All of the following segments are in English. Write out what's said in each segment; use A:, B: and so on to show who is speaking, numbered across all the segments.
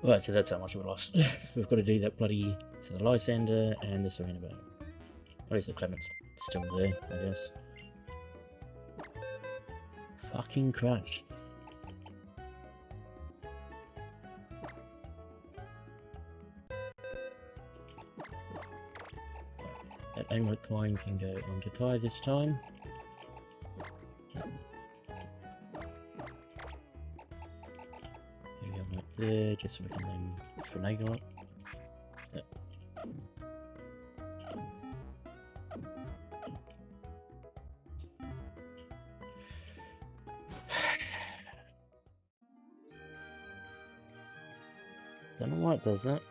A: Right, so that's how much we lost. We've got to do that bloody... So the Lysander and the Serena Bird. At least the Clement's still there, I guess. Fucking Christ. That amulet coin can go onto Kai this time. Maybe on right there, just so we can then finagle it. Don't know why it does that.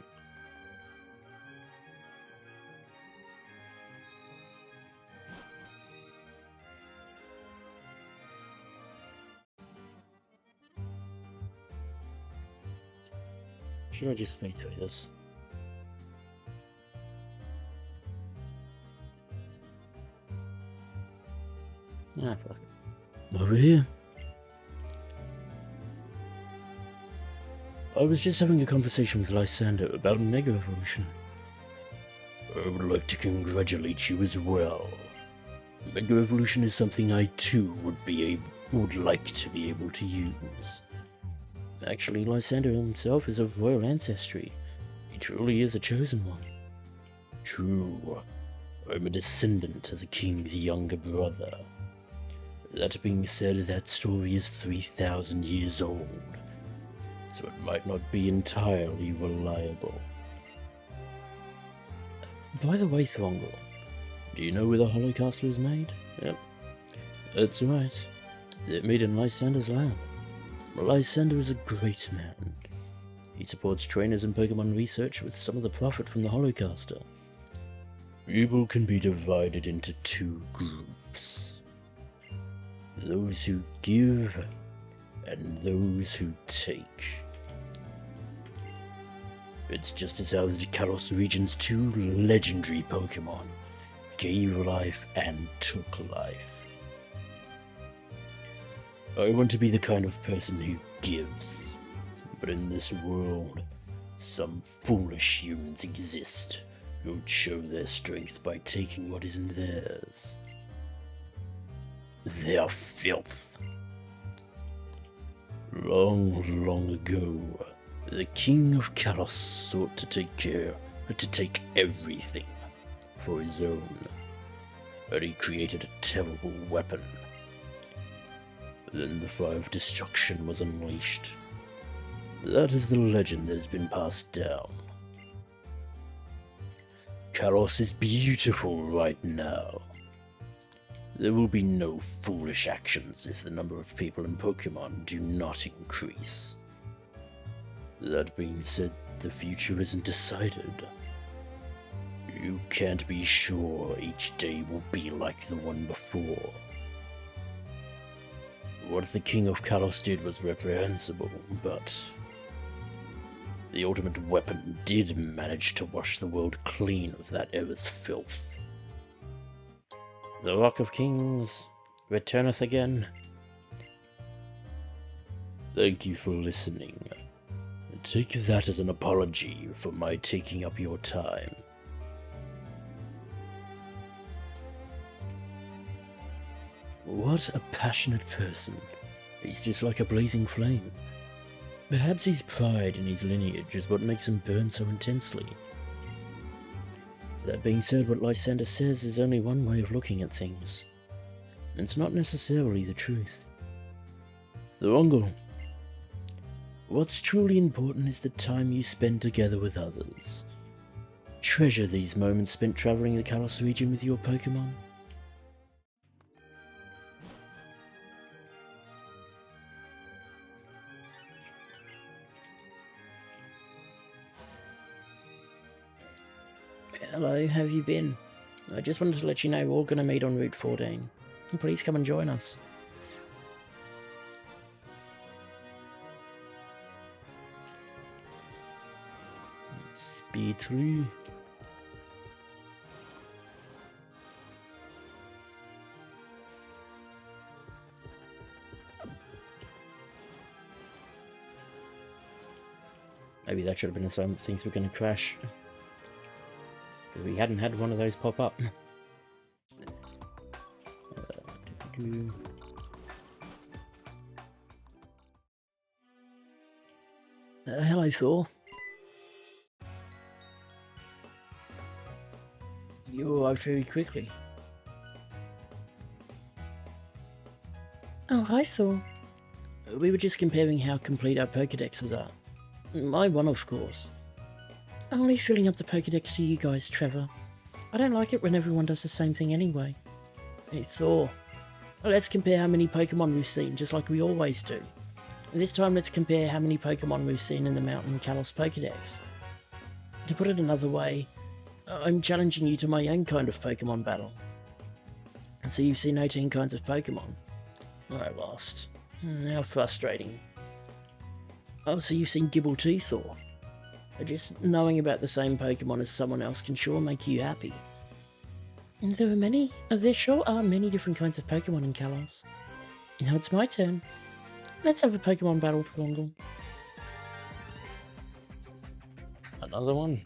A: Should I just speed through this? Ah, fuck it. Over here. I was just having a conversation with Lysander about Mega Evolution. I would like to congratulate you as well. Mega Evolution is something I too would like to be able to use. Actually, Lysander himself is of royal ancestry. He truly is a chosen one. True. I'm a descendant of the king's younger brother. That being said, that story is 3,000 years old, so it might not be entirely reliable. By the way, Throngle, do you know where the Holocaster is made? Yep, that's right. They're made in Lysander's lab. Lysander is a great man. He supports trainers in Pokémon research with some of the profit from the Holocaster. People can be divided into two groups. Those who give and those who take. It's just as how the Kalos region's two legendary Pokémon gave life and took life. I want to be the kind of person who gives, but in this world, some foolish humans exist who show their strength by taking what isn't theirs. They're filth. Long, long ago, the king of Kalos sought to take everything for his own, and he created a terrible weapon. Then the fire of destruction was unleashed. That is the legend that has been passed down. Kalos is beautiful right now. There will be no foolish actions if the number of people in Pokémon do not increase. That being said, the future isn't decided. You can't be sure each day will be like the one before. What the King of Kalos did was reprehensible, but the ultimate weapon did manage to wash the world clean of that era's filth. The Rock of Kings returneth again. Thank you for listening. Take that as an apology for my taking up your time. What a passionate person. He's just like a blazing flame. Perhaps his pride in his lineage is what makes him burn so intensely. That being said, what Lysander says is only one way of looking at things. It's not necessarily the truth. Throngle, what's truly important is the time you spend together with others. Treasure these moments spent traveling the Kalos region with your Pokémon. Hello, how have you been? I just wanted to let you know we're all going to meet on Route 14. Please come and join us. Speed 3. Maybe that should have been a sign that things were going to crash. Because we hadn't had one of those pop up. Hello, Thor. You arrived very quickly. Oh, hi, Thor. We were just comparing how complete our Pokédexes are. My one, of course. I'm only filling up the Pokédex to you guys, Trevor. I don't like it when everyone does the same thing anyway. Hey, Thor. Let's compare how many Pokemon we've seen, just like we always do. And this time let's compare how many Pokemon we've seen in the Mountain Kalos Pokédex. To put it another way, I'm challenging you to my own kind of Pokemon battle. And so you've seen 18 kinds of Pokemon. I lost. How frustrating. Oh, so you've seen Gibble too, Thor. Just knowing about the same Pokemon as someone else can sure make you happy. And there sure are many different kinds of Pokemon in Kalos. Now it's my turn. Let's have a Pokemon battle for Longle. Another one?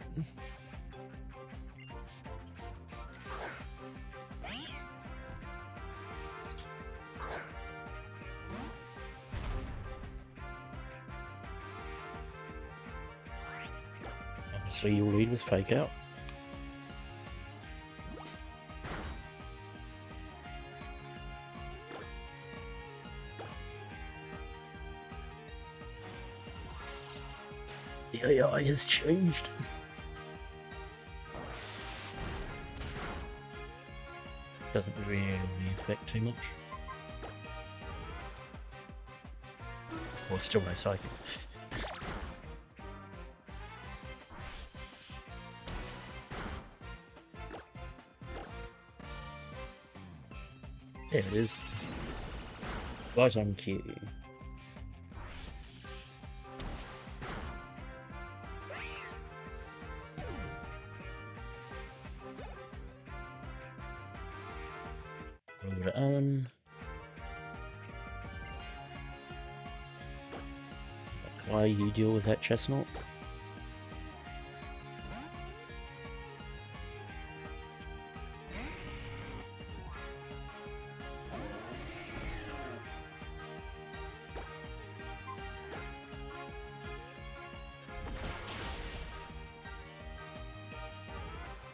A: Obviously you'll lead with Fake Out. The AI has changed. Doesn't really affect too much. Well, still no psychic. There it is. Right on cue. Over to Alan. Why you deal with that chestnut?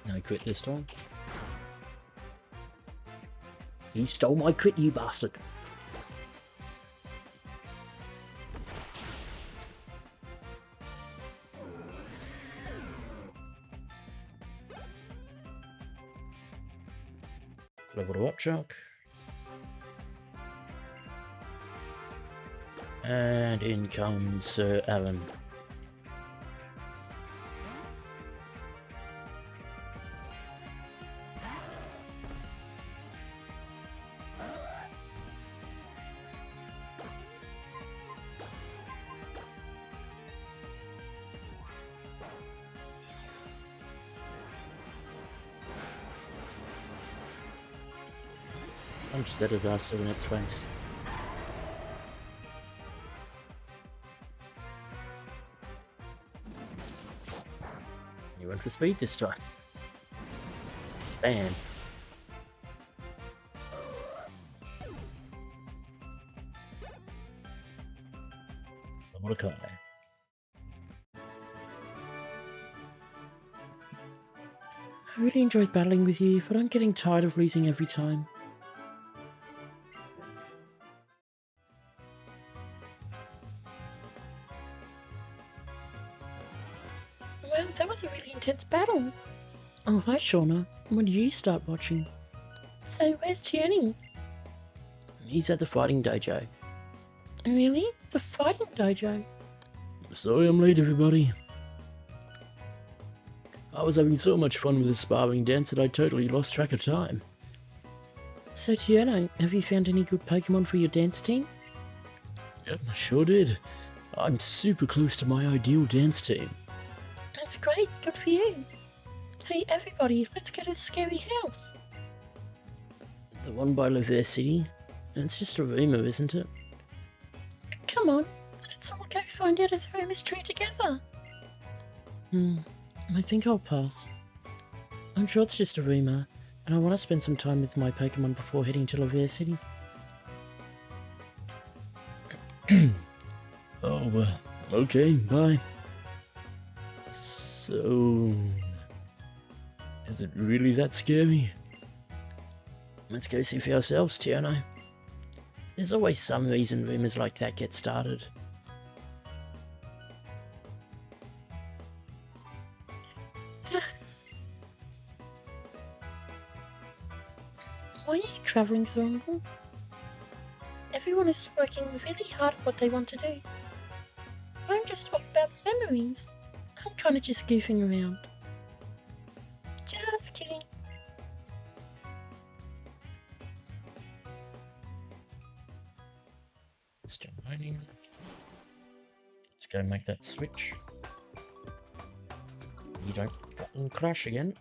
A: No crit this time. You stole my crit, you bastard. Level up, Chuck. And in comes Sir Alan. Punch that disaster in its face. You went for speed this time. Bam. Mordecai. I really enjoyed battling with you, but I'm getting tired of losing every time. Well, that was a really intense battle. Oh, hi, Shauna. When did you start watching? So, where's Tierney? He's at the fighting dojo. Really? The fighting dojo? Sorry I'm late, everybody. I was having so much fun with the sparring dance that I totally lost track of time. So, Tierney, have you found any good Pokemon for your dance team? Yep, I sure did. I'm super close to my ideal dance team. That's great, good for you. Hey everybody, let's go to the scary house. The one by Laverre City? It's just a rumour, isn't it? Come on, let's all go find out if the rumour's true together. I think I'll pass. I'm sure it's just a rumor, and I want to spend some time with my Pokémon before heading to Laverre City. Oh, okay, bye. So, is it really that scary? Let's go see for ourselves, Tierno. There's always some reason rumors like that get started. Why are you travelling through England? Everyone is working really hard at what they want to do. I'm just all about memories. I'm kind of just goofing around. Just kidding. Still waiting. Let's go make that switch. You don't fucking crash again.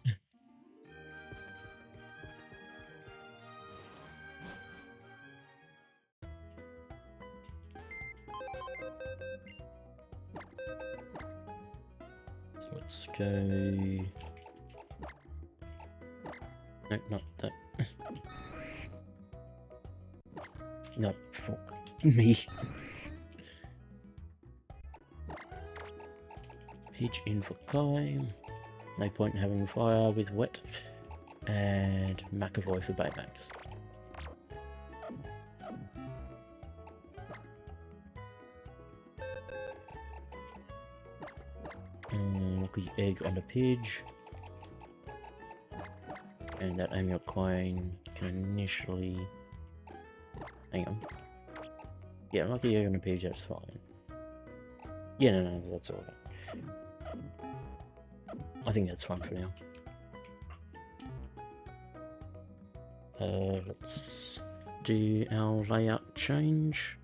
A: So let's go. No, not that. No, fuck me. Pidge in for climb. No point in having fire with wet. And McAvoy for Baymax. Lucky egg on the Pidge. And that amulet coin can initially... Hang on. Yeah, lucky egg on the Pidge, that's fine. Yeah, no, that's alright. I think that's fine for now. Let's do our layout change.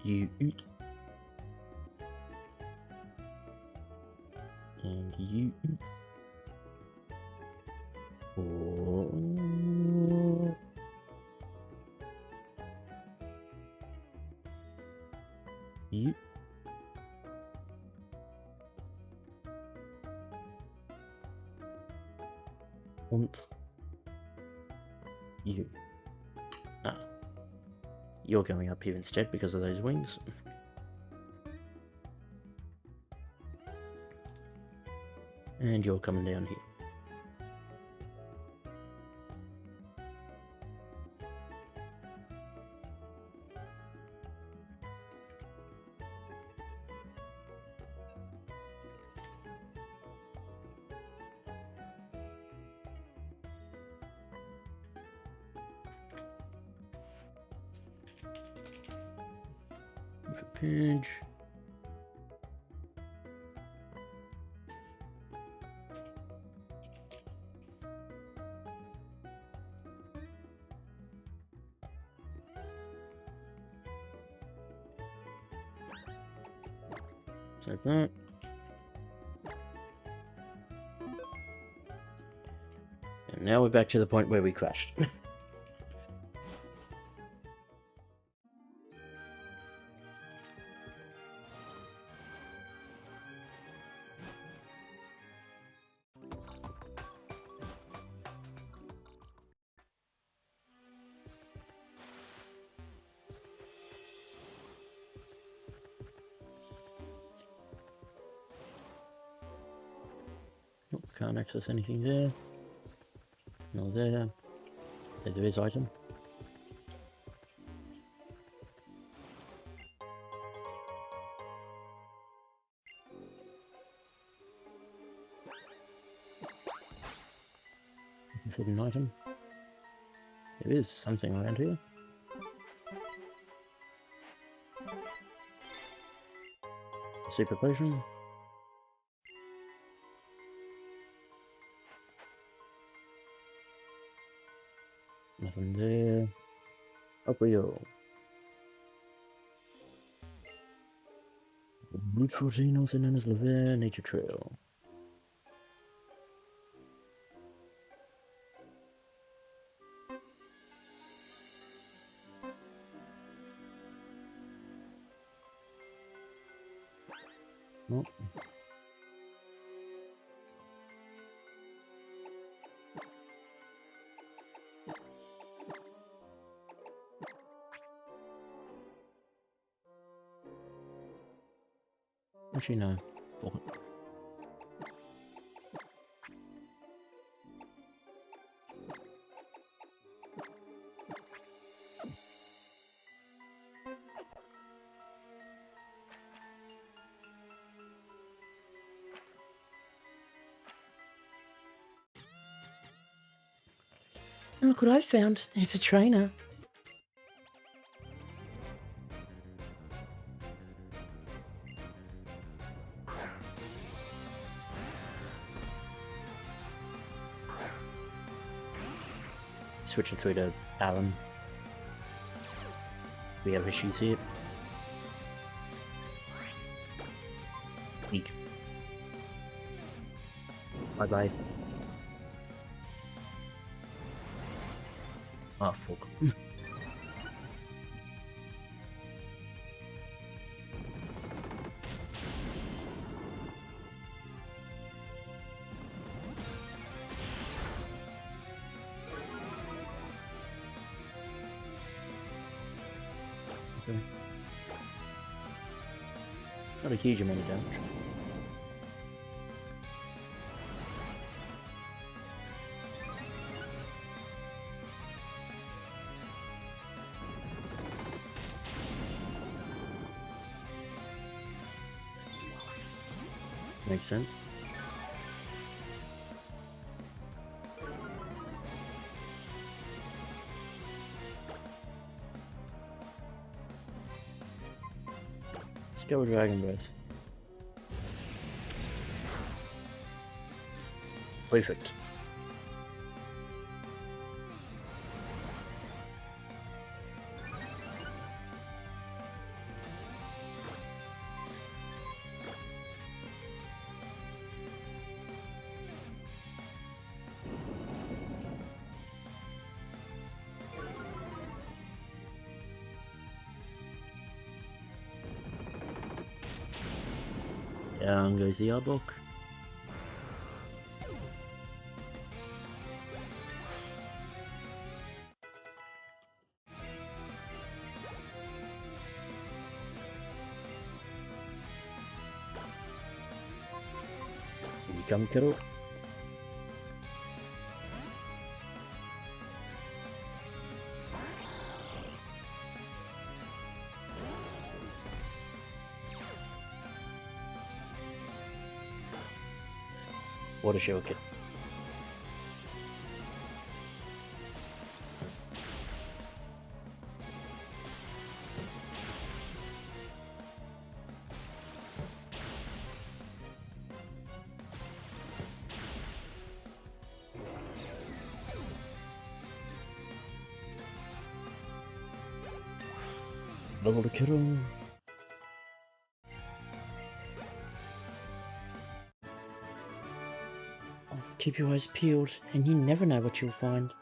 A: You oot. And you oot. Oh. You. Once. You. Ah. You're going up here instead because of those wings. And you're coming down here. Pidge. Like that. And now we're back to the point where we crashed. Nope, can't access anything there. No there. There is item. Hidden item. There is something around here. Super potion. Nothing there. Up we go. Route 14, also known as Laverre Nature Trail. Nope. Actually, no. Fuck it. Look what I found. It's a trainer. Switching through to Alan. We have issues here. Geek. Bye bye. Oh, fuck. Okay. Not a huge amount of damage. Makes sense. Let's go with Dragon Breath. Perfect. Down goes the Arbok. Here you come, kiddo. What a show, kid. Level the kiddo. Keep your eyes peeled, and you never know what you'll find.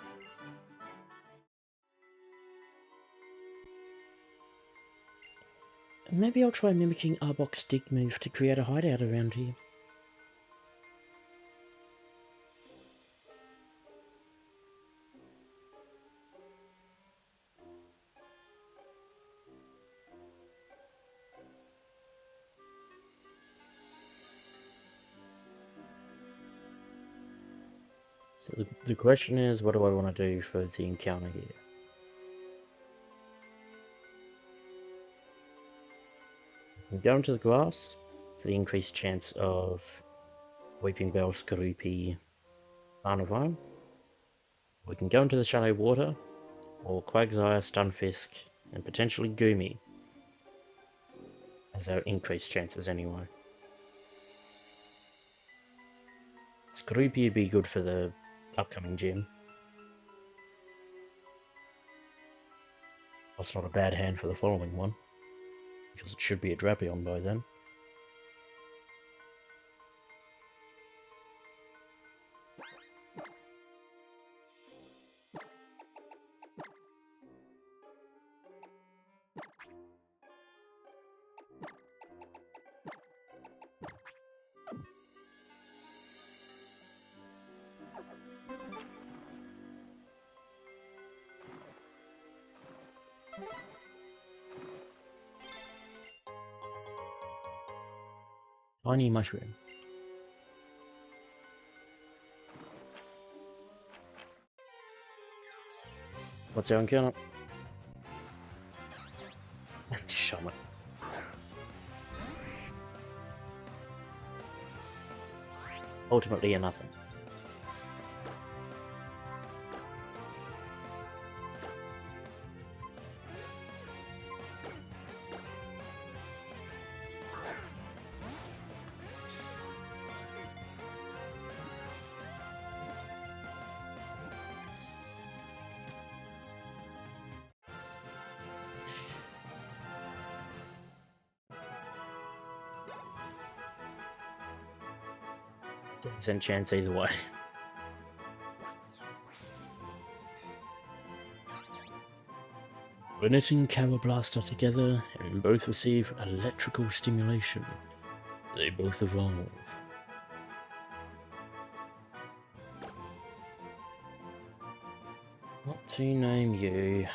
A: Maybe I'll try mimicking Arbok's dig move to create a hideout around here. So the question is, what do I want to do for the encounter here? We can go into the grass for the increased chance of Weeping Bell, Skorupi, Arnavine. We can go into the shallow water for Quagsire, Stunfisk, and potentially Goomy as our increased chances anyway. Skorupi would be good for the upcoming gym. That's not a bad hand for the following one, because it should be a Drapion by then. Tiny mushroom. What's our encounter? Shaman. Ultimately a nothing. Doesn't chance either way. Bennett and Cowablast are together and both receive electrical stimulation. They both evolve. What to name you?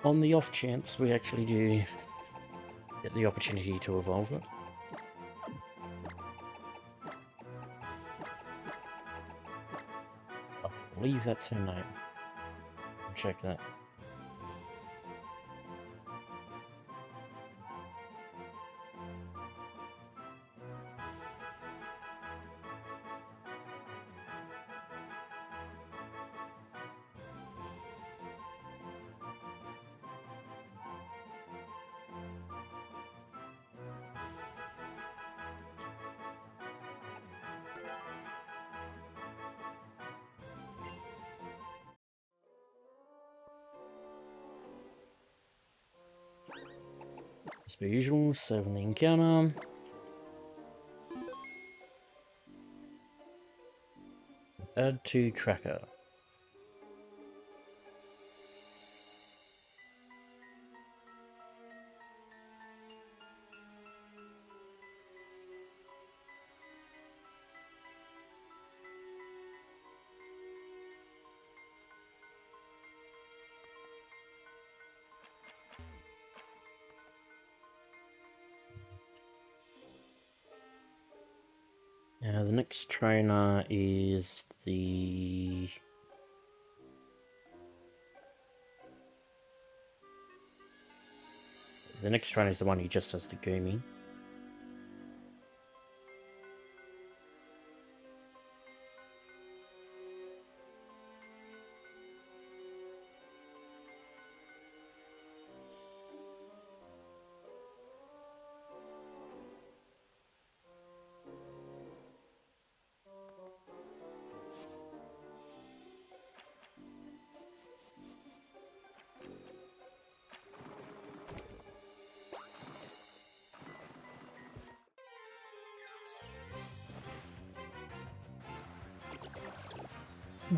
A: On the off chance we actually do get the opportunity to evolve it. I believe that's her name. I'll check that. As per usual, saving the encounter. Add to tracker. The next trainer is the... The next trainer is the one who just does the Goomy.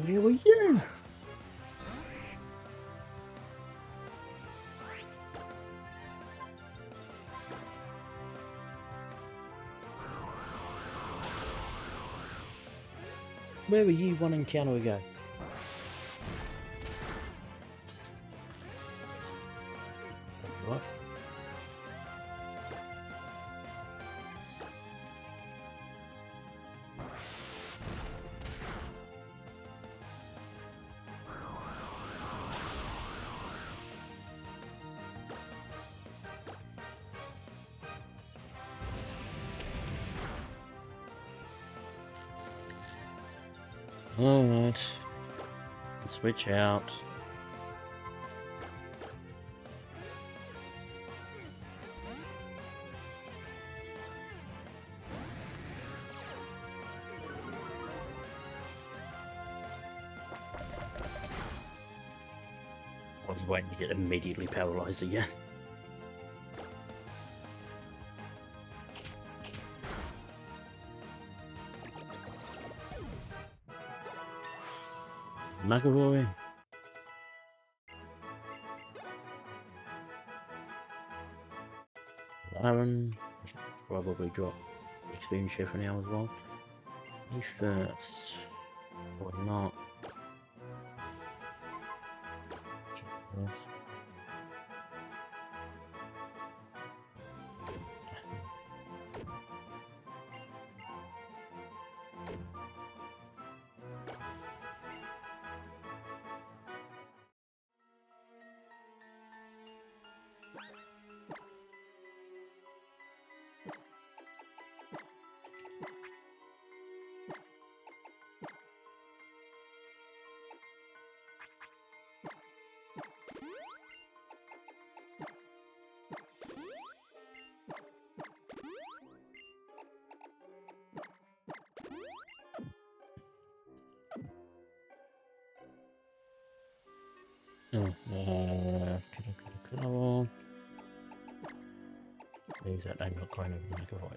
A: Where were you? Where were you one encounter ago? What? Alright. Switch out. I was waiting to get immediately paralyzed again. McAvoy. Aaron. I should probably drop experience share for now as well. Me first. Or not. Leave that name not crying over the McAvoy.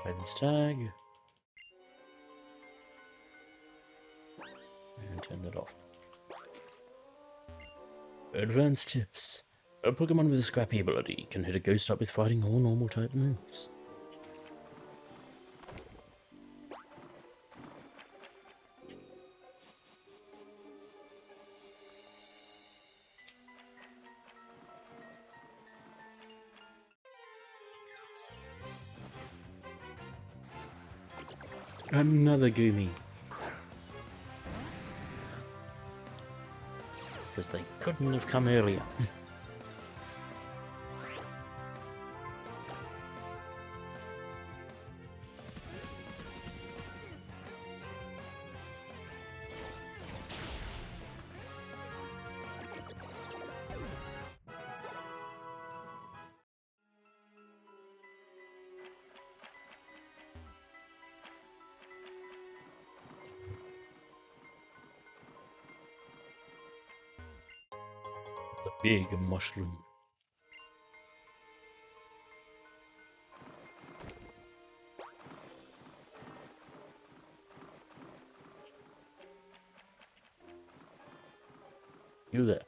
A: Play this tag. And turn that off. Advanced tips. A Pokemon with a scrappy ability can hit a ghost type with fighting or normal type moves. Another Goomy. Because they couldn't have come earlier. The big mushroom. You there.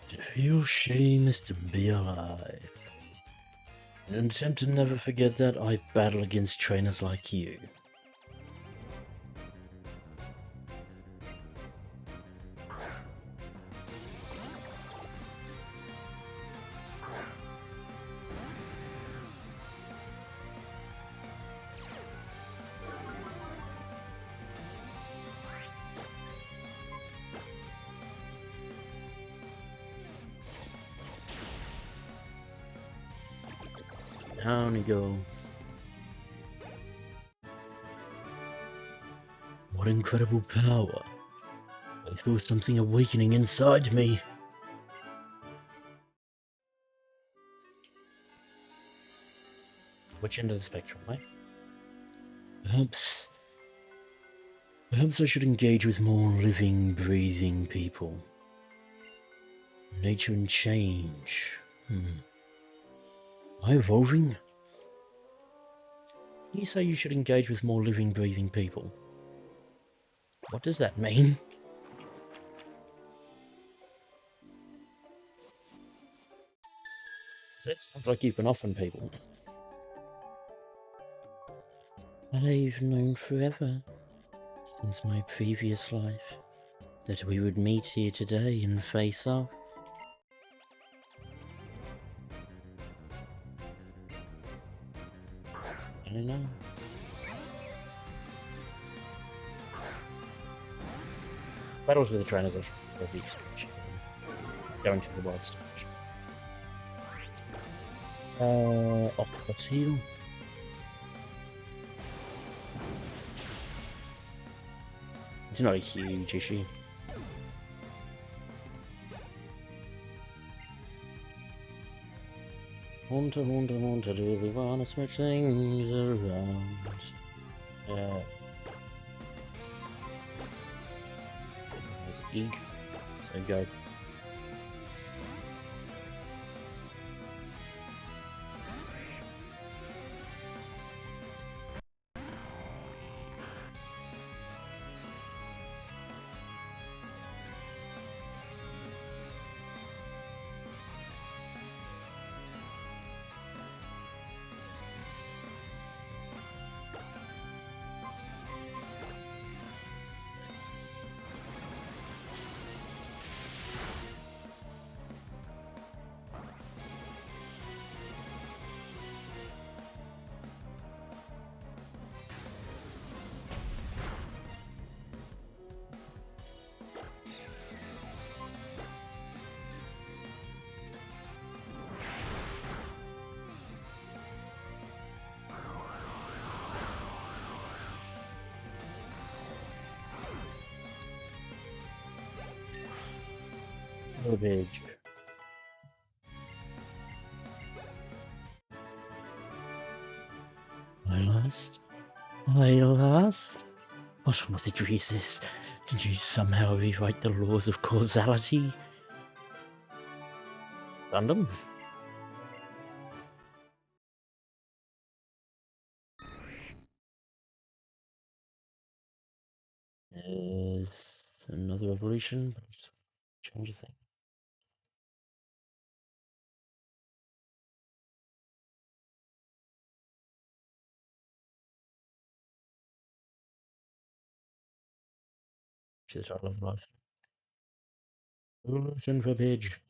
A: To feel shame is to be alive. In an attempt to never forget that, I battle against trainers like you. Down he goes. What incredible power. I feel something awakening inside me. Which end of the spectrum, mate? Perhaps I should engage with more living, breathing people. Nature and change Am I evolving? You say you should engage with more living, breathing people. What does that mean? That sounds like you've been off on people. I've known forever, since my previous life, that we would meet here today and face off. I don't know. Battles with the trainers are probably stage. Going to the wild stage. Octopus heal. It's not a huge issue. Haunter, haunter, haunter, do we wanna switch things around? There's Egg, so go. Garbage. I lost? I lost? What wizardry is this? Did you somehow rewrite the laws of causality? Gundam? There's another evolution, but I'll just change the thing. To the title of life. Evolution for page.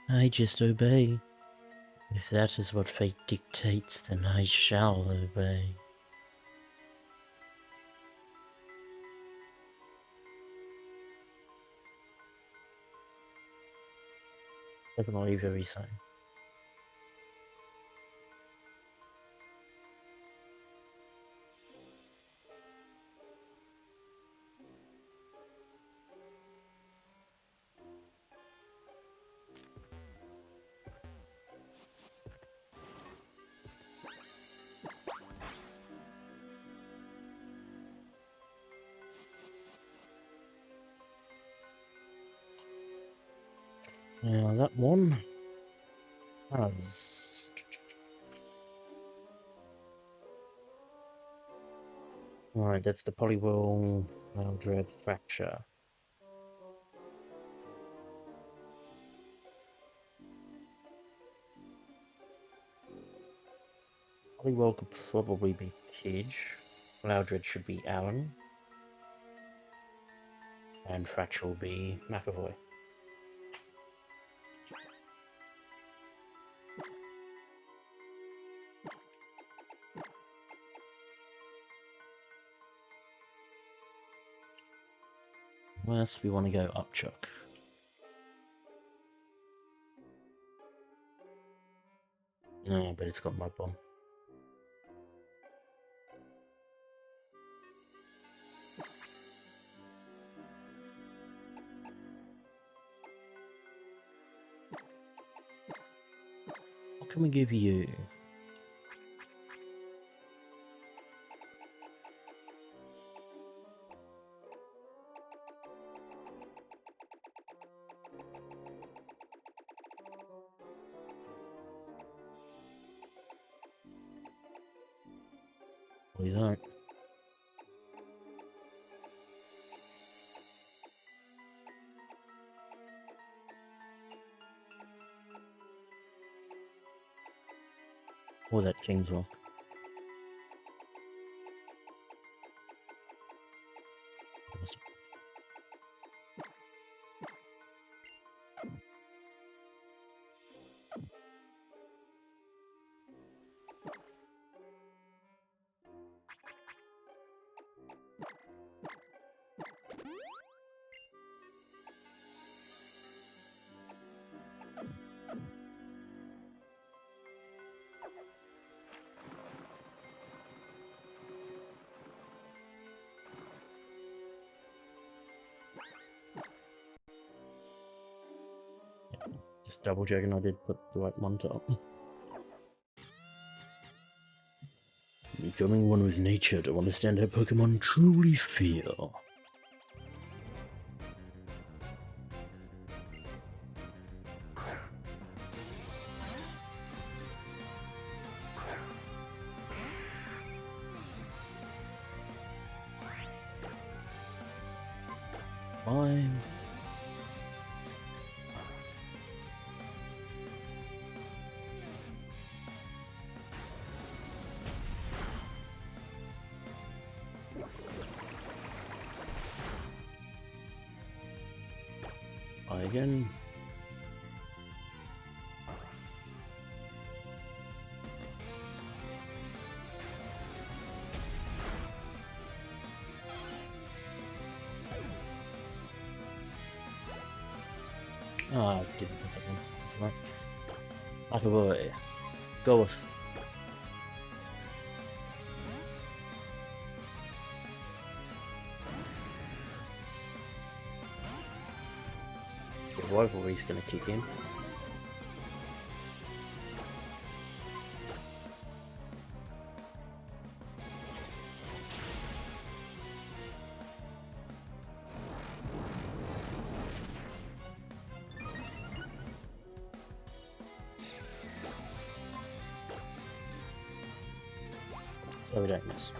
A: I just obey. If that is what fate dictates, then I shall obey. Definitely very so. Now that one has... Alright, that's the Polywhirl Laverre Fracture. Polywhirl could probably be Kidge. Laverre should be Alan. And Fracture will be McAvoy. Unless we want to go Upchuck. No, but it's got Mud Bomb. What can we give you? What is that? Or that King's Rock. Awesome. Just double checking I did put the right one top. Becoming one with nature to understand how Pokemon truly feel. Fine. Again. Ah, I didn't put that one. That's right. Out of the way. Go with. The rivalry's gonna kick in. So we don't miss.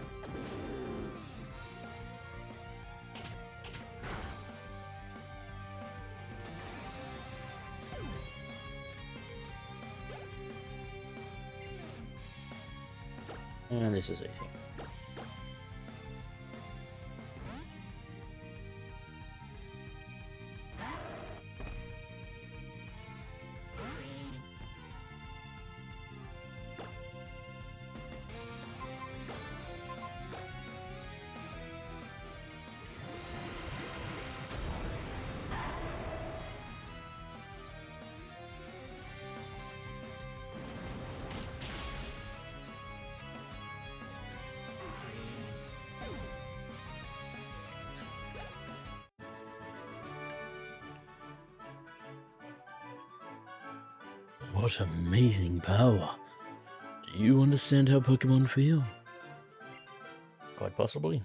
A: And this is easy. What amazing power! Do you understand how Pokemon feel? Quite possibly.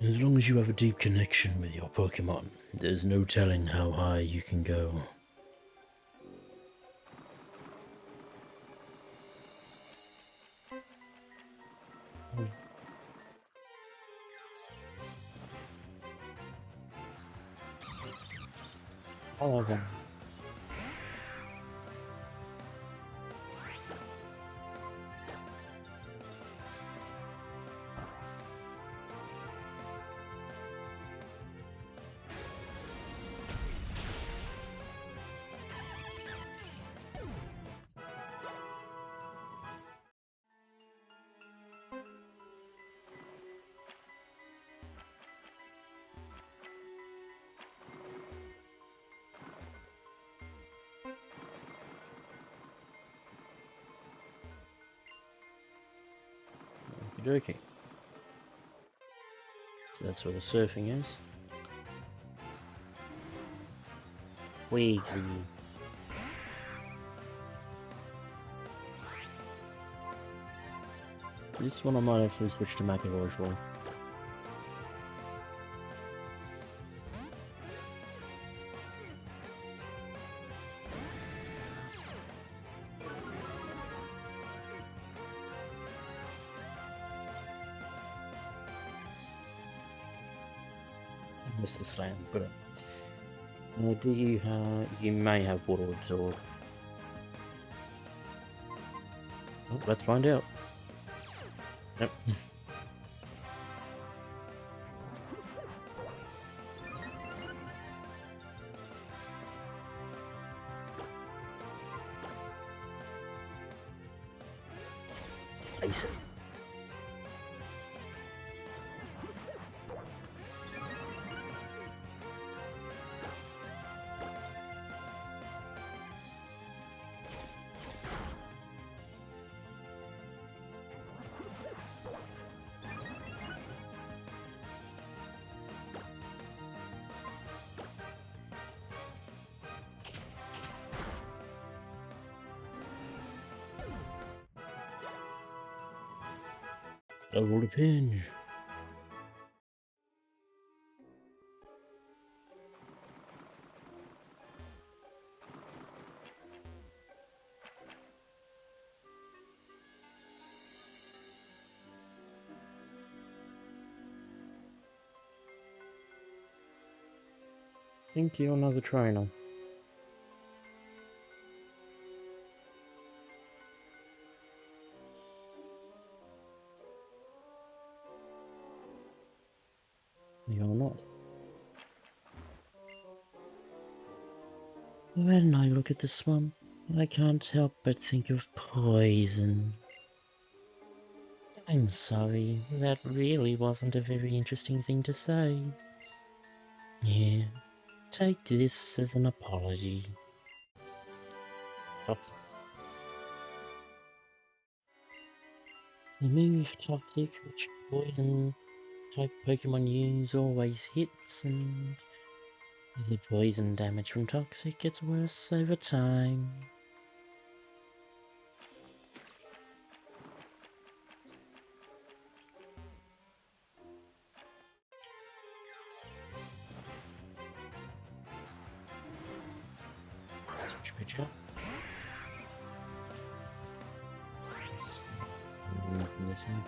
A: As long as you have a deep connection with your Pokemon, there's no telling how high you can go. However, Okie dokie. So that's where the surfing is. Wiggy. This one I might actually switch to McAvoy for. Miss the slam, but do you you may have water absorb. Oh, let's find out. Yep. I see. I rolled a pinch. Think you're another trainer. You're not. When I look at the swamp, I can't help but think of poison. I'm sorry, that really wasn't a very interesting thing to say. Yeah, take this as an apology. Toxic. The move Toxic, which poison type Pokemon use, always hits, and the poison damage from Toxic gets worse over time. Switch picture. This one.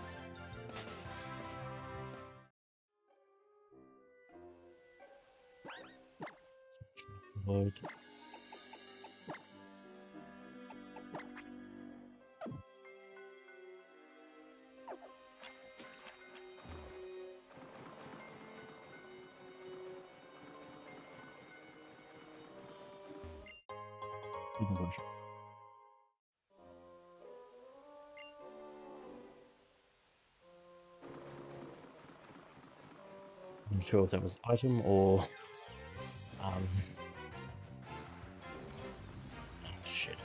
A: Void. I'm not sure if that was item or shit.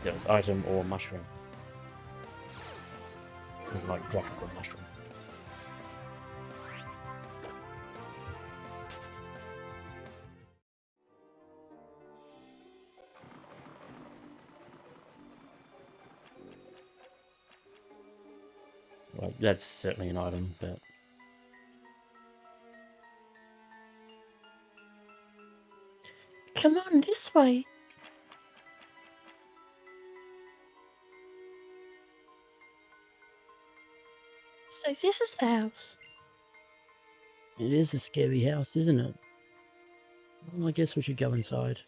A: That was item or mushroom. It was like graphical mushroom. Like, that's certainly an item, but
B: Come on, this way. So this is the house.
A: it is a scary house, isn't it? Well, I guess we should go inside.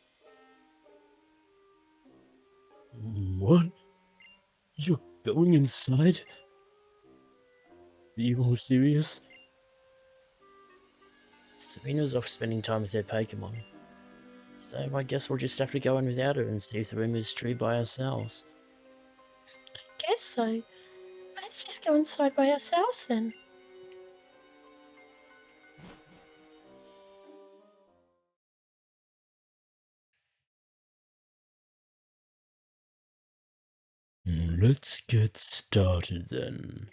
A: What? You're going inside? Are you all serious? Serena's off spending time with her Pokemon. So I guess we'll just have to go in without her and see if the rumor is true by ourselves.
B: I guess so. Let's just go inside by ourselves then.
A: Let's get started then.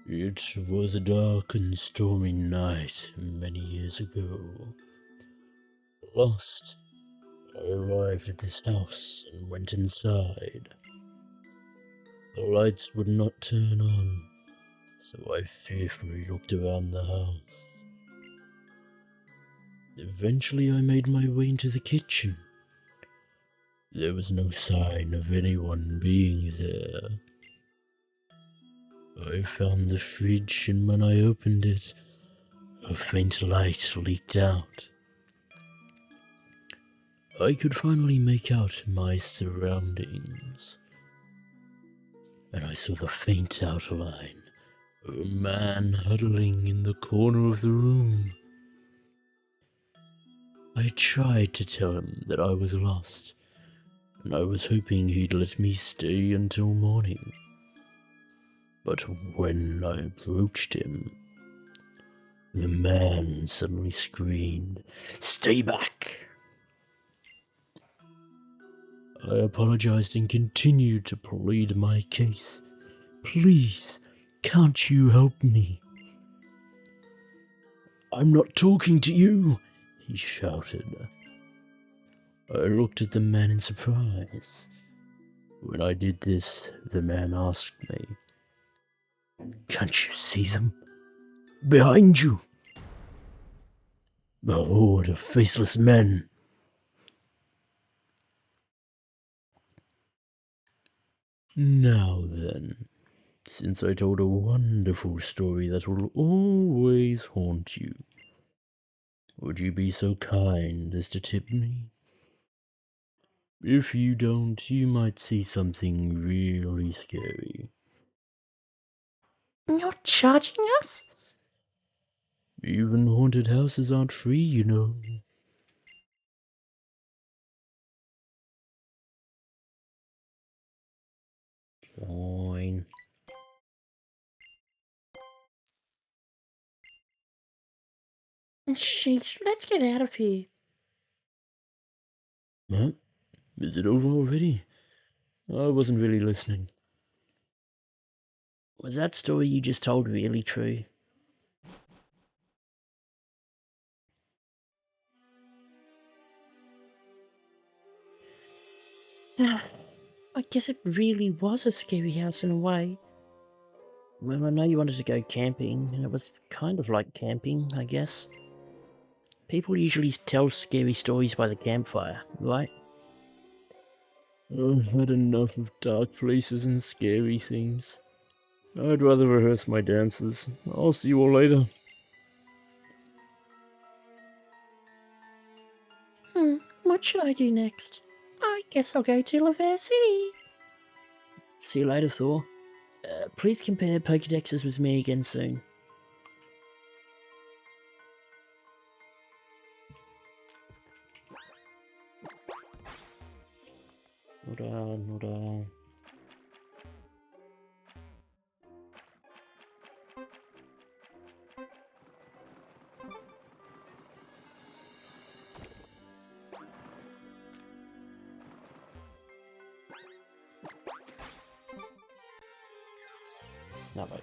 A: It was a dark and stormy night many years ago. Lost, I arrived at this house and went inside. The lights would not turn on, so I fearfully looked around the house. Eventually I made my way into the kitchen. There was no sign of anyone being there. I found the fridge, and when I opened it, a faint light leaked out. I could finally make out my surroundings, and I saw the faint outline of a man huddling in the corner of the room. I tried to tell him that I was lost, and I was hoping he'd let me stay until morning. But when I approached him, the man suddenly screamed, "Stay back!" I apologized and continued to plead my case. "Please, can't you help me?" "I'm not talking to you," he shouted. I looked at the man in surprise. When I did this, the man asked me, "Can't you see them? Behind you! A horde of faceless men." Now then, since I told a wonderful story that will always haunt you, would you be so kind as to tip me? If you don't, you might see something really scary.
B: You're charging us?
A: Even haunted houses aren't free, you know. Fine.
B: Sheesh, let's get out of here.
A: Huh? Is it over already? I wasn't really listening. Was that story you just told really true?
B: I guess it really was a scary house in a way.
A: Well, I know you wanted to go camping, and it was kind of like camping, I guess. People usually tell scary stories by the campfire, right? I've had enough of dark places and scary things. I'd rather rehearse my dances. I'll see you all later.
B: What should I do next? I guess I'll go to Laverre City.
A: See you later, Thor. Please compare Pokédexes with me again soon. Hold on, hold on. No, wait.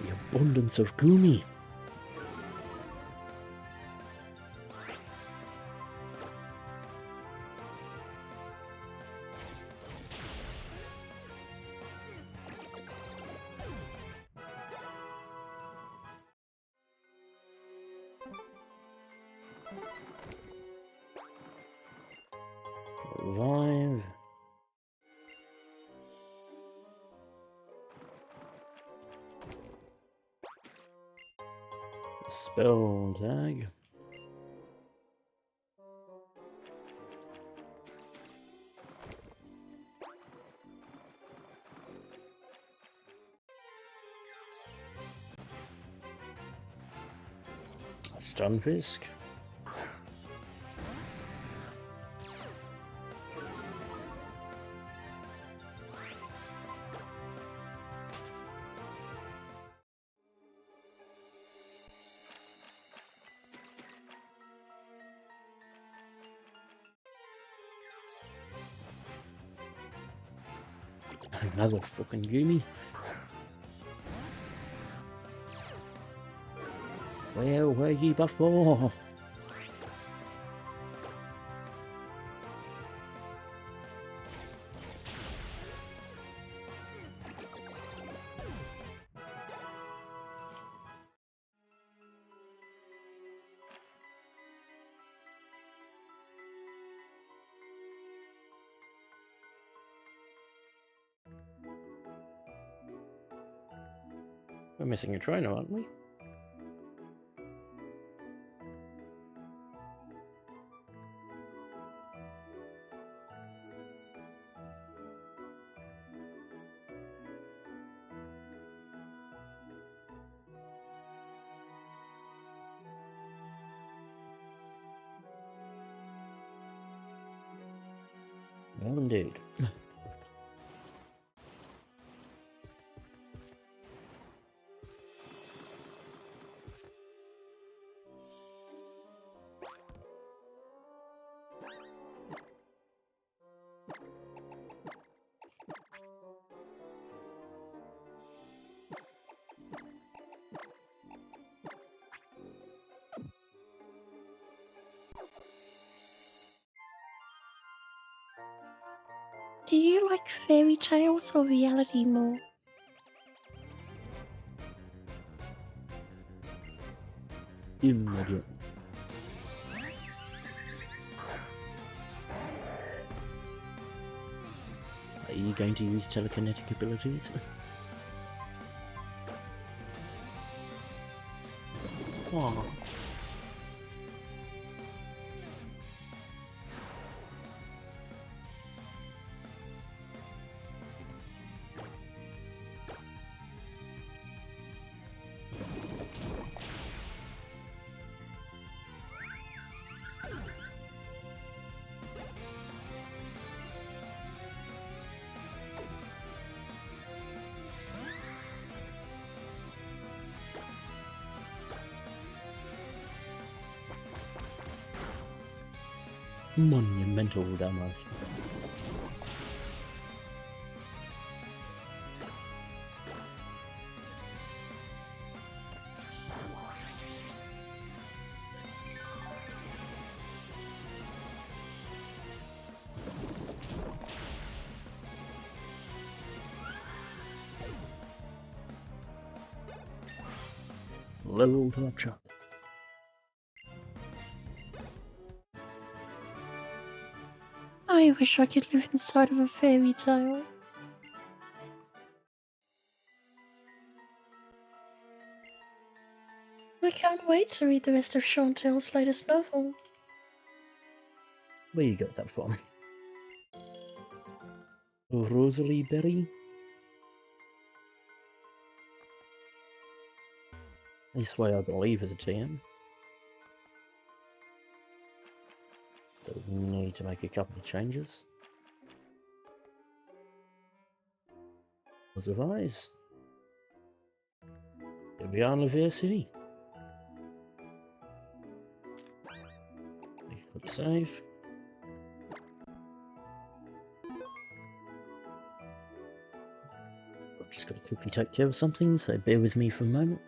A: The abundance of Gumi. Revive. Spell tag. Stunfisk. Another fucking gimme. Where were ye before? We're missing a trainer, aren't we? Well, indeed.
B: Do you like fairy tales or reality more?
A: Imagine. Are you going to use telekinetic abilities? Aww. Monumental damage. Leveled up, chap.
B: I wish I could live inside of a fairy tale. I can't wait to read the rest of Chantel's latest novel.
A: Where you got that from? Rosalie Berry? This way I believe is a TM. So we need to make a couple of changes. As of eyes. Here we are in Laverre City. Click save. I've just got to quickly take care of something, so bear with me for a moment.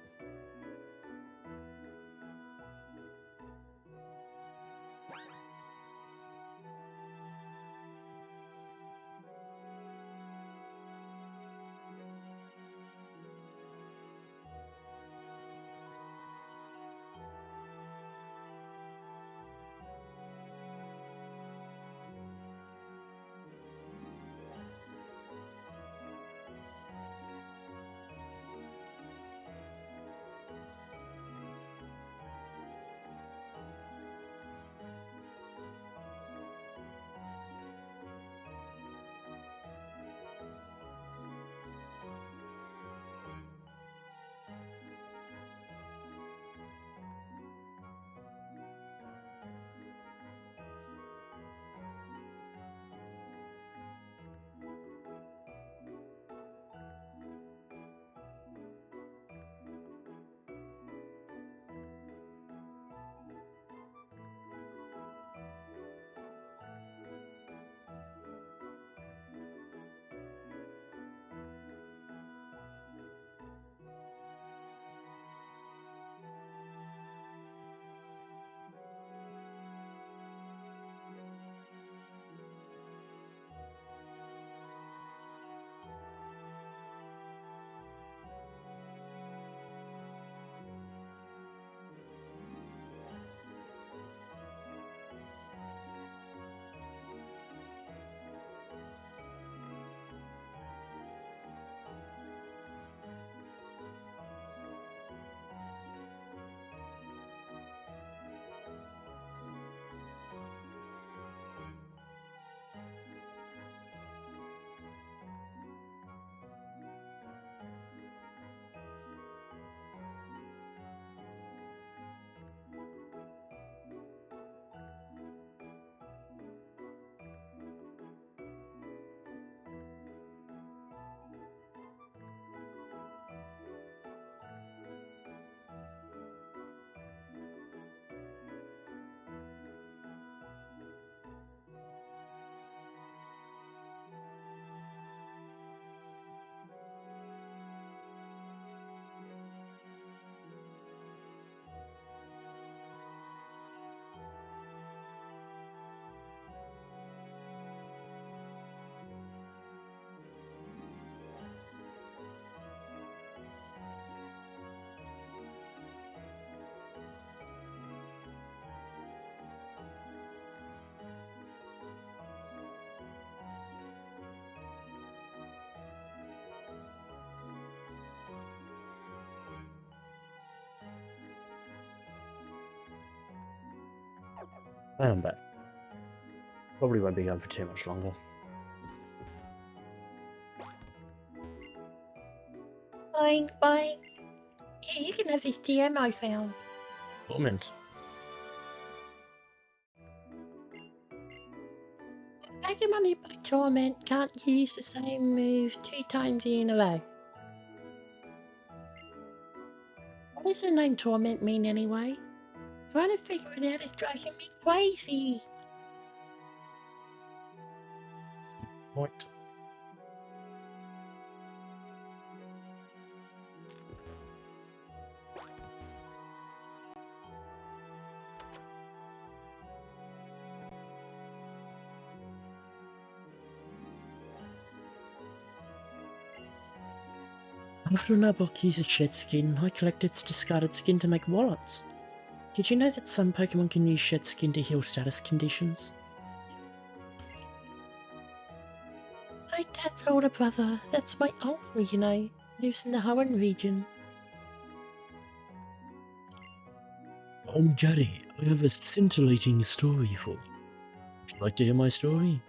A: And I'm back. Probably won't be going for too much longer.
B: Boing, boing. Here, you can have this DM I found.
A: Clement.
B: Pokemon hit by Torment can't use the same move 2 times in a row. What does the name Torment mean anyway? Trying to figure it out is driving me crazy.
A: Point. After an Arbok uses shed skin, I collect its discarded skin to make wallets. Did you know that some Pokemon can use shed skin to heal status conditions?
B: My dad's older brother, that's my uncle, you know, lives in the Hoenn region.
A: Daddy, I have a scintillating story for you. Would you like to hear my story?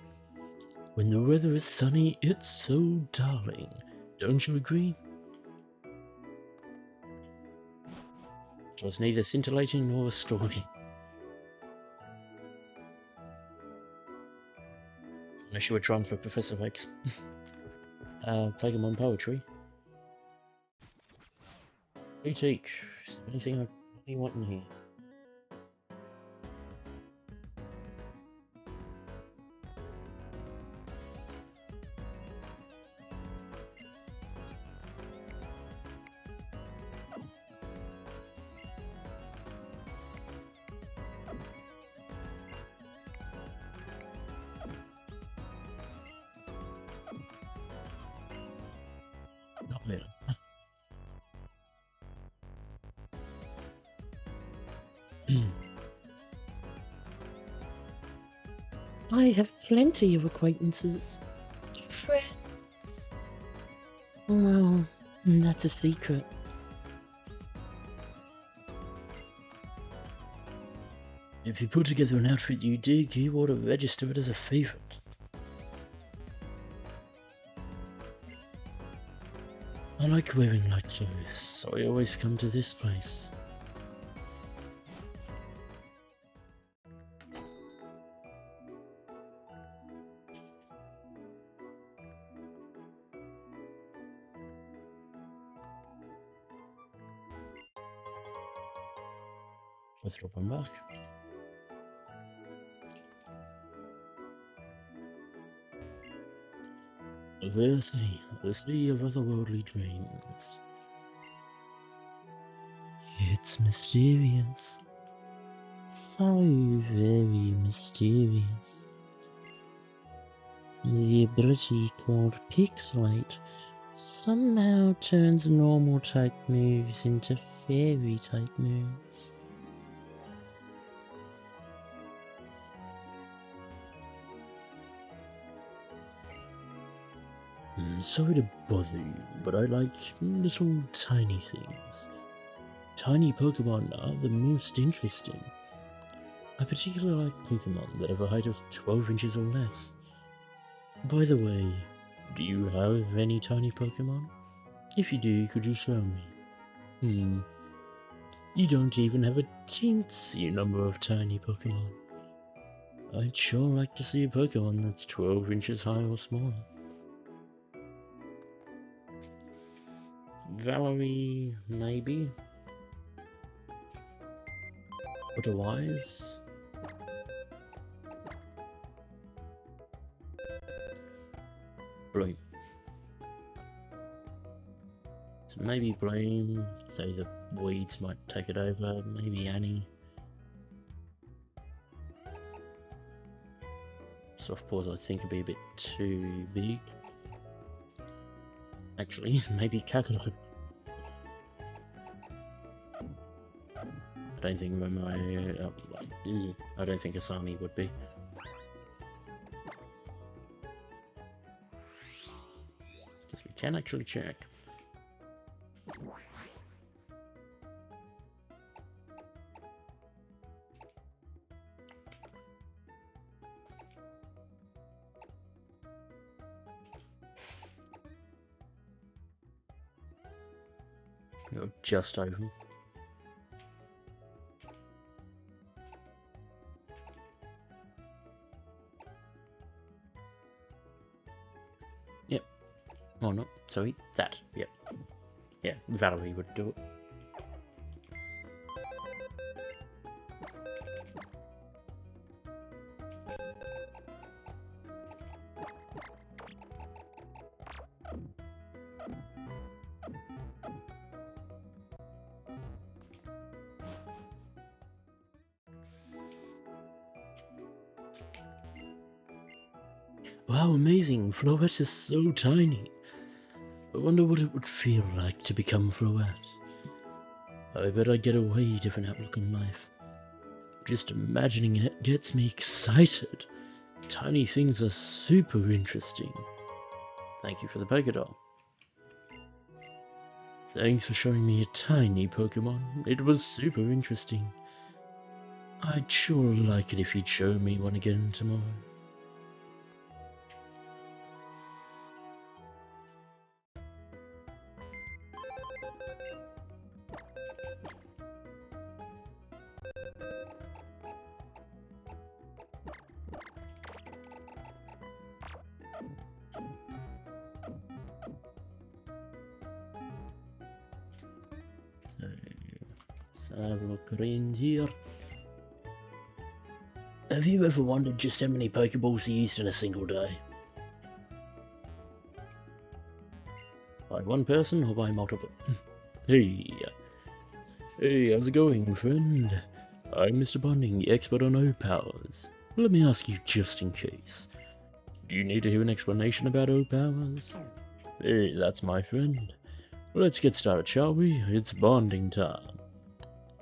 A: When the weather is sunny, it's so darling. Don't you agree? It was neither scintillating nor a story. Unless you were trying for Professor Oak's Pokemon poetry. Boutique, is there anything I really want in here? Not really.
B: I have plenty of acquaintances. Friends. Well, that's a secret.
A: If you put together an outfit you dig, you ought to register it as a favourite. I like wearing light clothes, so I always come to this place. Let's drop them back. The sea of otherworldly dreams. It's mysterious. So very mysterious. The ability called Pixelate somehow turns normal type moves into fairy type moves. Sorry to bother you, but I like little tiny things. Tiny Pokemon are the most interesting. I particularly like Pokemon that have a height of 12 inches or less. By the way, do you have any tiny Pokemon? If you do, could you show me? You don't even have a teensy number of tiny Pokemon. I'd sure like to see a Pokemon that's 12 inches high or smaller. Valerie, maybe? Otherwise? Bloom. So maybe Bloom, so the weeds might take it over, maybe Annie. Soft Paws I think would be a bit too big. Actually, maybe Kakadu. I don't think I don't think Asami would be. Because we can actually check. Or just over. Yep. Oh no, sorry, that. Yep. Yeah, Valerie would do it. Wow, amazing! Floette is so tiny. I wonder what it would feel like to become Floette. I bet I'd get a way different outlook on life. Just imagining it gets me excited. Tiny things are super interesting. Thank you for the Pokédoll. Thanks for showing me a tiny Pokemon. It was super interesting. I'd sure like it if you'd show me one again tomorrow. Let's have a look around here. Have you ever wondered just how many Pokeballs are used in a single day? By one person or by multiple? Hey, how's it going, friend? I'm Mr. Bonding, the expert on O-Powers. Let me ask you just in case. Do you need to hear an explanation about O-Powers? Hey, that's my friend. Let's get started, shall we? It's bonding time.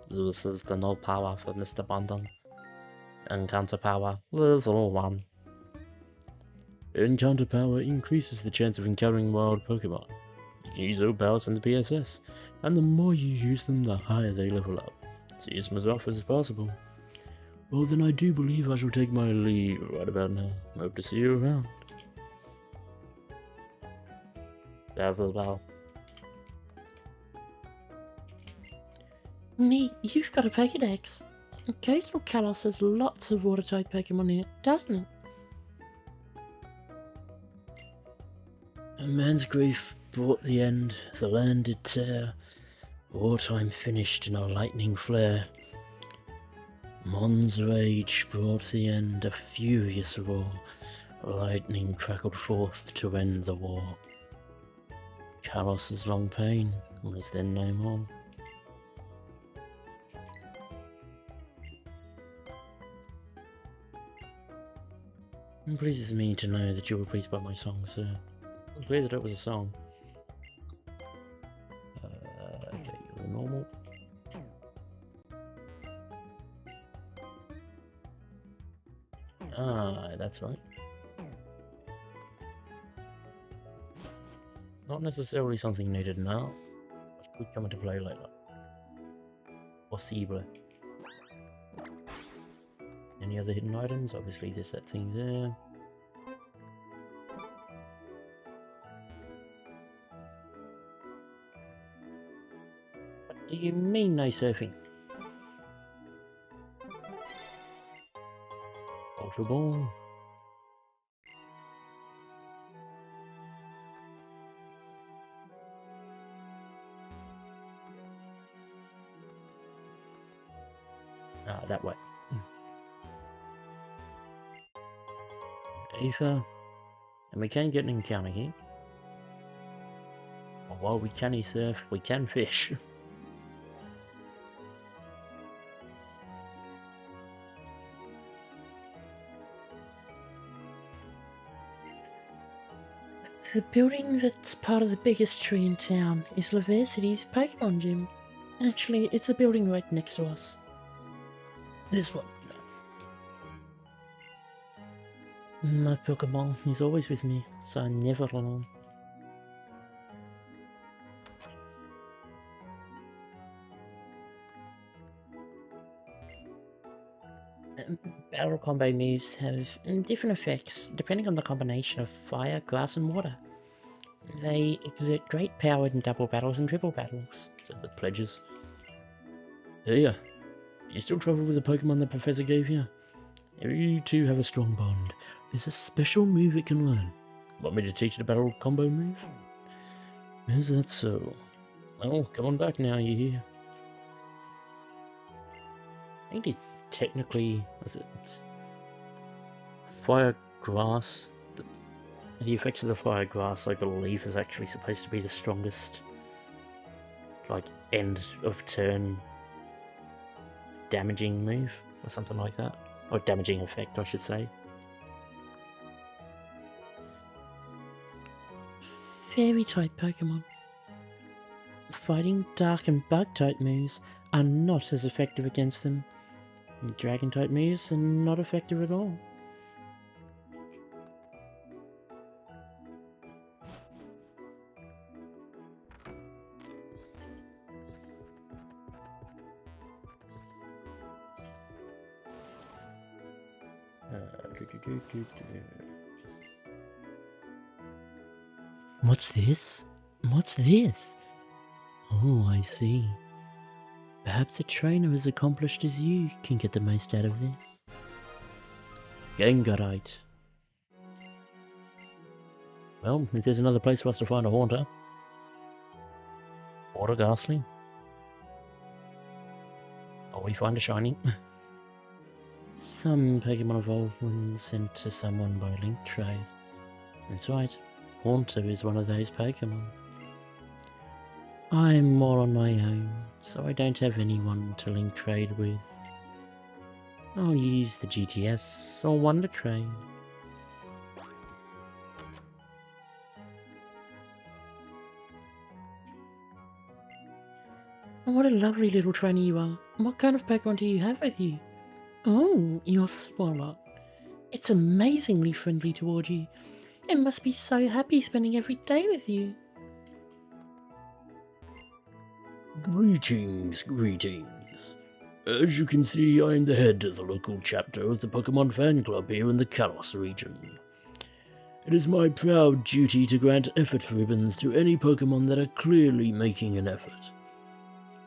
C: This is the no power for Mr. Bonding. Encounter power, level 1.
A: Encounter power increases the chance of encountering wild Pokemon. You can use O-Powers from the PSS, and the more you use them, the higher they level up. So use them as often as possible. Well, then I do believe I shall take my leave right about now. Hope to see you around.
C: Farewell.
B: Neat, you've got a Pokédex. Coastal Kalos has lots of water-type Pokemon in it, doesn't it?
A: A man's grief brought the end, the land did tear, wartime finished in a lightning flare. Mon's rage brought the end, a furious roar, lightning crackled forth to end the war. Kalos's long pain was then no more. It pleases me to know that you were pleased by my song, sir. I'm glad that it was a song. Okay, you're normal. Ah, that's right. Not necessarily something needed now, but could come into play later. Possible. Any other hidden items? Obviously there's that thing there. What do you mean no surfing? Ultra Ball. Ah, that way. Ether. And we can get an encounter here. And while we can surf, we can fish.
B: The building that's part of the biggest tree in town is Laverre City's Pokemon Gym. Actually, it's a building right next to us.
A: This one.
B: My Pokemon is always with me, so I'm never alone. Battle combo moves have different effects depending on the combination of fire, glass and water. They exert great power in double battles and triple battles,
A: the pledges. Here, you still travel with the Pokemon the Professor gave you? You two have a strong bond. There's a special move it can learn. Want me to teach it a battle combo move? Is that so? Well, come on back now, you hear? I think it's technically, it's fire grass. The effects of the fire grass, I believe, is actually supposed to be the strongest, like, end of turn damaging move, or something like that. Or damaging effect, I should say.
B: Fairy type Pokemon. Fighting dark and bug type moves are not as effective against them. Dragon type moves are not effective at all. What's this? What's this? Oh, I see. Perhaps a trainer as accomplished as you can get the most out of this.
A: Gengarite. Well, if there's another place for us to find a Haunter. Or a Ghastly. Or we find a Shiny.
B: Some Pokemon evolve when sent to someone by link trade. That's right, Haunter is one of those Pokemon. I'm more on my own, so I don't have anyone to link trade with. I'll use the GTS or Wonder Trade. What a lovely little trainer you are. What kind of Pokemon do you have with you? Oh, your Swallow. It's amazingly friendly toward you. It must be so happy spending every day with you.
A: Greetings, greetings. As you can see, I'm the head of the local chapter of the Pokemon fan club here in the Kalos region. It is my proud duty to grant effort ribbons to any Pokemon that are clearly making an effort.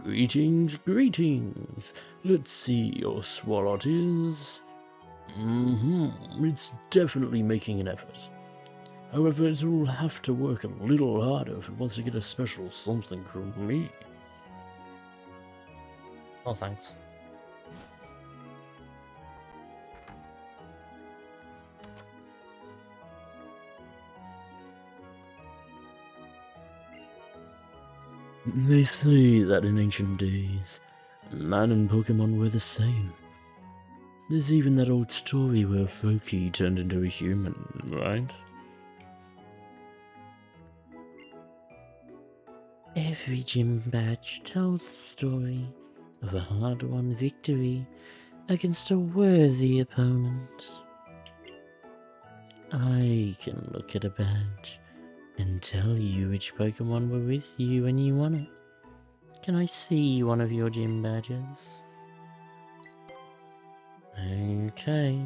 A: Greetings, greetings. Let's see, your Swalot is... it's definitely making an effort. However, it will have to work a little harder if it wants to get a special something from me.
C: Oh, thanks.
A: They say that in ancient days, man and Pokemon were the same. There's even that old story where Froakie turned into a human, right?
B: Every gym badge tells the story of a hard-won victory against a worthy opponent. I can look at a badge and tell you which Pokemon were with you when you won it. Can I see one of your gym badges? Okay.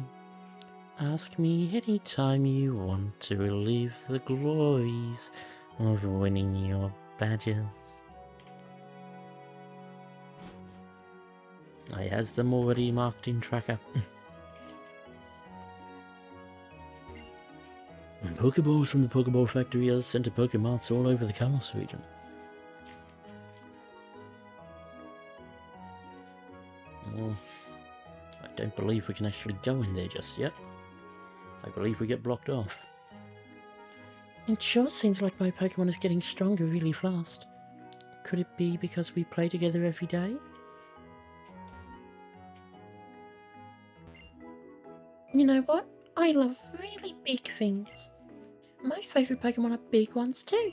B: Ask me any time you want to relive the glories of winning your badges. I has them already marked in tracker.
A: Pokeballs from the Pokeball Factory are sent to Pokemarts all over the Kalos region. Well, I don't believe we can actually go in there just yet. I believe we get blocked off.
B: It sure seems like my Pokemon is getting stronger really fast. Could it be because we play together every day? You know what? I love really big things. My favourite Pokemon are big ones too.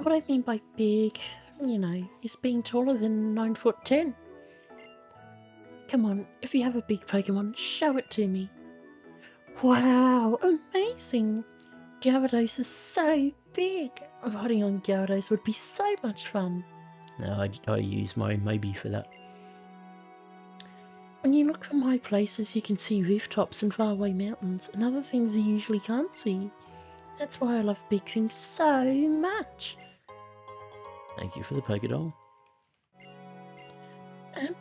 B: What I mean by big, is being taller than 9'10". Come on, if you have a big Pokemon, show it to me. Wow, amazing! Gyarados is so big. Riding on Gyarados would be so much fun.
A: No, I use my maybe for that.
B: When you look from high places, you can see rooftops and faraway mountains and other things you usually can't see. That's why I love big things so much.
A: Thank you for the Pokédoll.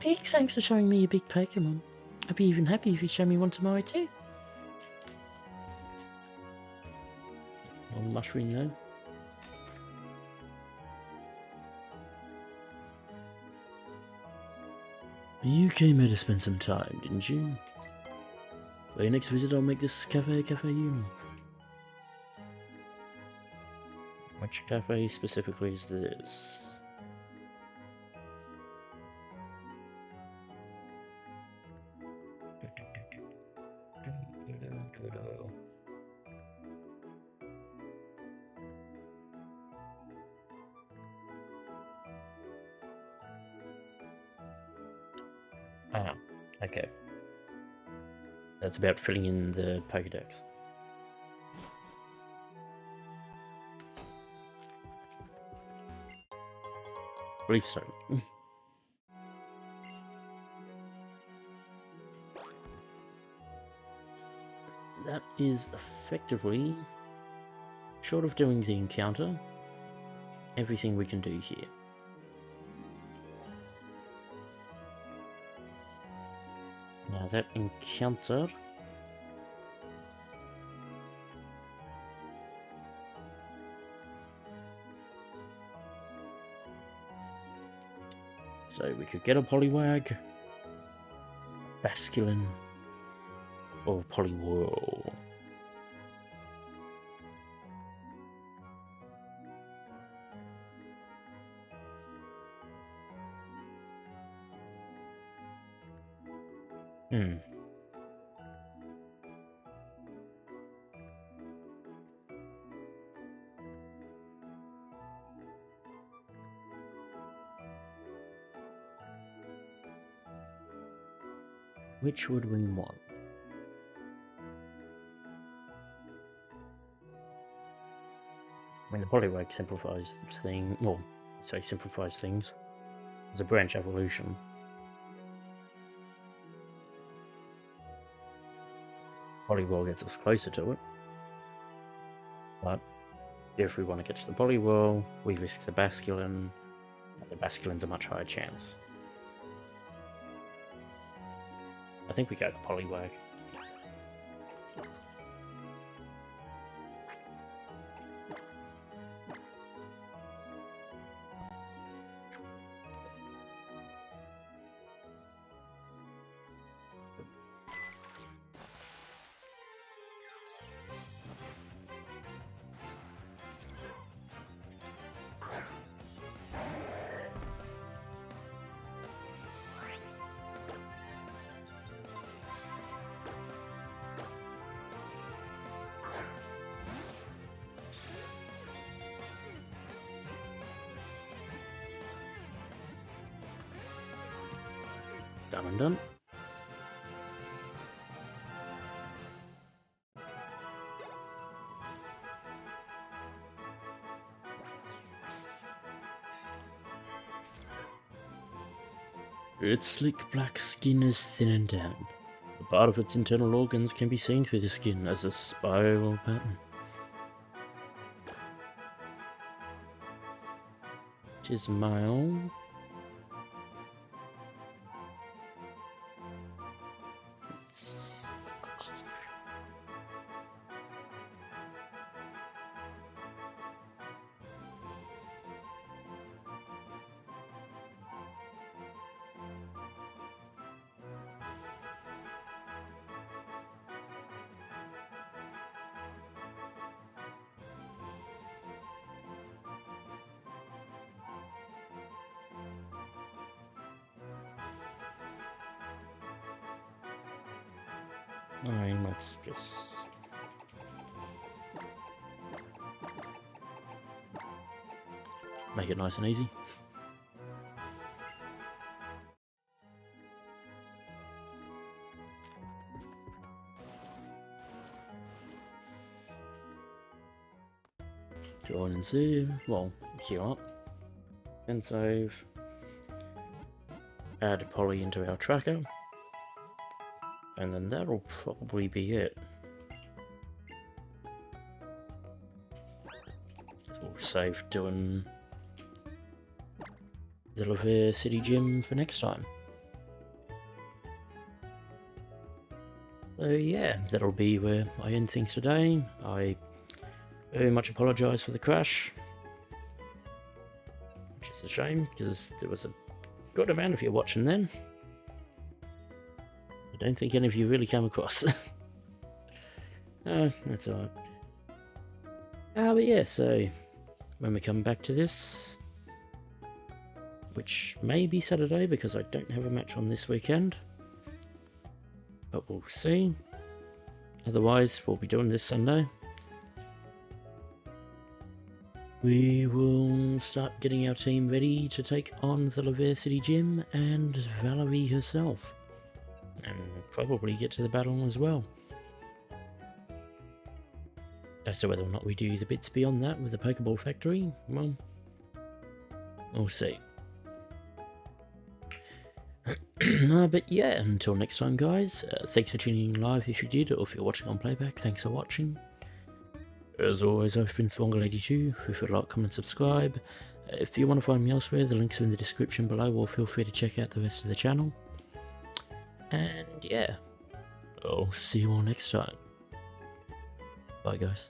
B: Big thanks for showing me a big Pokemon. I'd be even happy if you show me one tomorrow too.
A: One mushroom though. You came here to spend some time, didn't you? For your next visit, I'll make this cafe unique. Which cafe specifically is this? Ah, okay. That's about filling in the Pokédex. Briefstone. That is effectively, short of doing the encounter, everything we can do here. Now that encounter so we could get a Poliwag, Basculin, or Poliwhirl. Which would we want? I mean, the Poliwag simplifies things, well, say simplifies things. It's a branch evolution. Poliwhirl gets us closer to it. But if we want to get to the Poliwhirl, we risk the Basculin. The Basculin's a much higher chance. I think we go the Poliwag. Done and done. Its sleek black skin is thin and damp. The part of its internal organs can be seen through the skin as a spiral pattern. It is mild. Alright, let's just... make it nice and easy. Join and save. Well, queue up. And save. Add Poly into our tracker. And then that'll probably be it. We'll save doing the Laverre City Gym for next time. So yeah, that'll be where I end things today. I very much apologise for the crash, which is a shame because there was a good amount of you watching then. I don't think any of you really came across. That's alright. But yeah, so when we come back to this, which may be Saturday because I don't have a match on this weekend, but we'll see. Otherwise, we'll be doing this Sunday. We will start getting our team ready to take on the Laverre City Gym and Valerie herself. And probably get to the battle as well. As to whether or not we do the bits beyond that with the Pokeball Factory, well, we'll see. But yeah, until next time guys, thanks for tuning in live if you did, or if you're watching on playback, thanks for watching. As always, I've been Thwongalady2. If you'd like, comment, subscribe. If you want to find me elsewhere, the links are in the description below, or feel free to check out the rest of the channel. And yeah, I'll see you all next time. Bye guys.